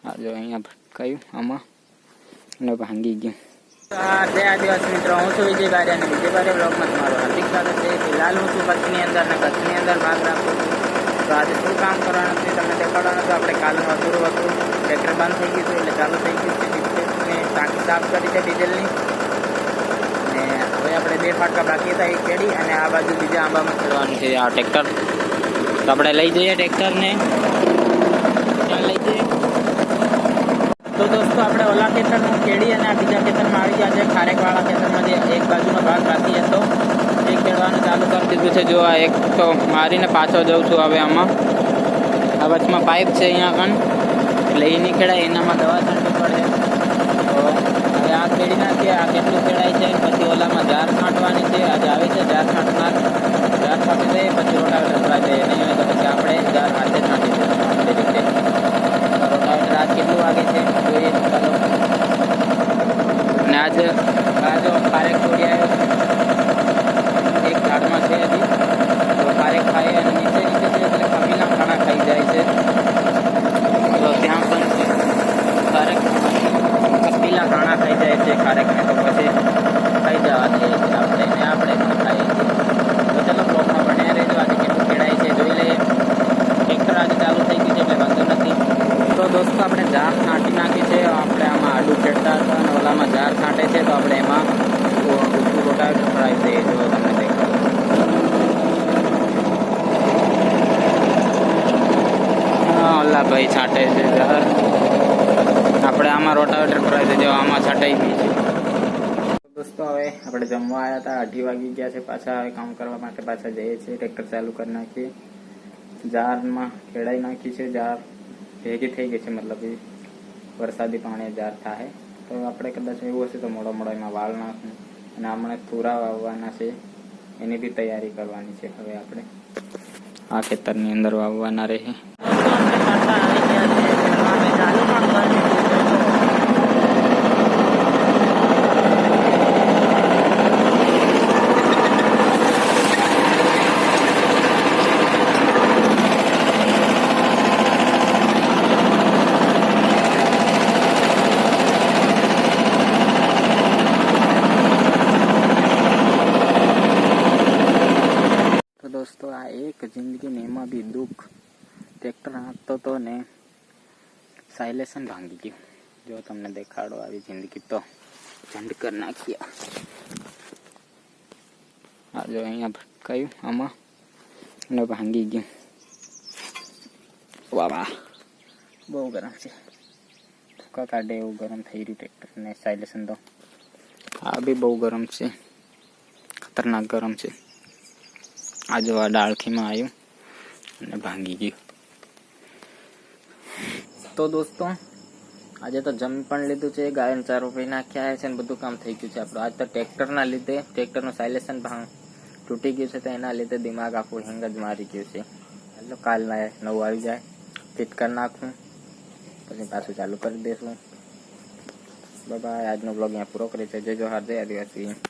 આ જો અહીંયા ભટકાયું આમાં અને ભાંગી ગયું. જય આદિવાસી મિત્રો, હું છું વિજય બારિયા અને વિજય બારિયા બ્લોગમાં તમારું હાર્દિક સ્વાગત છે. ફિલહાલ હું છું કચ્છની અંદર અને કચ્છની અંદર ભાગ રાખું છું. તો આજે શું કામ કરવાનું છે તમને દેખાડવાનું. તો આપણે કાલનું અધૂરું હતું, ટ્રેક્ટર બંધ થઈ ગયું હતું એટલે ચાલુ થઈ ગયું છે. ડિસ્પ્લેને ટાંકી સાફ કરી છે ડીઝલની, અને હવે આપણે 2 ફાટકા બાકી હતા એ ખેડી અને આ બાજુ બીજા આંબામાં ખેડવાનું છે આ ટ્રેક્ટર. તો આપણે લઈ જઈએ ટ્રેક્ટરને, ત્યાં લઈ જઈએ. તો દોસ્તો આપણે ઓલા ખેતરમાં ખેડી અને આ બીજા ખેતરમાં આવી ગયા છે. ખારેકવાળા ખેતરમાં જે એક બાજુનો ભાગ બાકી હતો એ ખેડવાનું ચાલુ કરી દીધું છે. જો આ એક તો મારીને પાછો જઉં છું હવે આમાં. આ વચમાં પાઇપ છે અહીંયા કણ, એટલે એ નહીં ખેડાય, એનામાં દવા છાંટવી પડે. તો હવે આ ખેડી નાખીએ. આ કેટલું ખેડાય છે, પછી ઓલામાં જાર છાંટવાની છે. આજે આવે છે જાર છાંટનાર, જાર છાંટી દઈએ પછી રોટાવેટર ભરાઈ દઈએ. નહીં હોય તો પછી આપણે જાર હાથે છાંટી દઈએ આપણી રીતે. રોટાવેટર આજ કેટલું વાગે છે જોઈએ ચાલો. અને આજે આ જો ખારેક તોડી આવ્યો છે, એક ઝાડમાં છે હજી. તો ખારેક ખાઈએ અને નીચે છે એટલે કમીના ખાણા ખાઈ જાય છે. તો ત્યાં પણ છે ખારેક, કપીલા ખાણા ખાઈ જાય છે ખારેકને. તો પછી ખાઈ જવા દે છે આપણે ને આપણે પણ ખાઈએ છીએ. તો ચાલો બ્લોકમાં બન્યા રહેજો. આજે કેટલું ખેડાય છે જોઈ લઈએ. ટ્રેક્ટર આજે ચાલુ થઈ ગયું છે એટલે વાંધો નથી. તો દોસ્તો આપણે જાર છાંટી નાખી છે. આપણે આમાં આડું ખેડતા હતા અને ઓલામાં જાર છાંટે છે. તો આપણે એમાં ઊંચું રોટાવેટર ભરાઈ દઈએ. જો તમને દેખાડો, ઓલા ભાઈ છાંટે છે જાર. આપણે આમાં રોટાવેટર ભરાઈ દઈએ. આમાં છાંટાઈ ગઈ છે. દોસ્તો હવે આપણે જમવા આવ્યા હતા, 8 વાગી ગયા છે. પાછા હવે કામ કરવા માટે પાછા જઈએ છીએ. ટ્રેક્ટર ચાલુ કરી નાખીએ. જારમાં ખેડાઈ નાખી છે. જાર ભેગી થઈ ગઈ છે, મતલબ એ વરસાદી પાણી જાર થાય. તો આપણે કદાચ એવું હશે તો મોડો એમાં વાળ નાખવું. અને હમણાં તુરા વાવવાના છે, એની બી તૈયારી કરવાની છે. હવે આપણે આ ખેતરની અંદર વાવવાના રહે. દોસ્તો આ એક જિંદગી ને એમાં બી દુઃખ. ટ્રેક્ટર હાંકતો તો ને સાયલેશન ભાંગી ગયું. જો તમને દેખાડો, આવી જિંદગી તો ઝંડ કરી નાખીએ. આ જો અહીંયા ભટકાયું આમાં અને ભાંગી ગયું. વાહ વાહ, બહુ ગરમ છે. ધોકા કાઢે એવું ગરમ થઈ રહ્યું ટ્રેક્ટર ને સાયલેશન તો. આ બી બહુ ગરમ છે, ખતરનાક ગરમ છે. આ જો આ ડાળખીમાં આવ્યું અને ભાંગી ગયું. તો દોસ્તો આજે તો જમી પણ લીધું છે, ગાયને ચારો પી નાખ્યા છે ને બધું કામ થઈ ગયું છે આપણું. આજ તો ટ્રેક્ટરના લીધે, ટ્રેક્ટરનું સાયલેશન તૂટી ગયું છે તો એના લીધે દિમાગ આખું હેંગ જ મારી ગયું છે. એટલે કાલના 9 આવી જાય, ફિટ કરી નાખું પછી પાછું ચાલુ કરી દઈશું. બાય. આજનો બ્લોગ અહીંયા પૂરો કરી છે. જય જોહાર, જય આદિવાસી.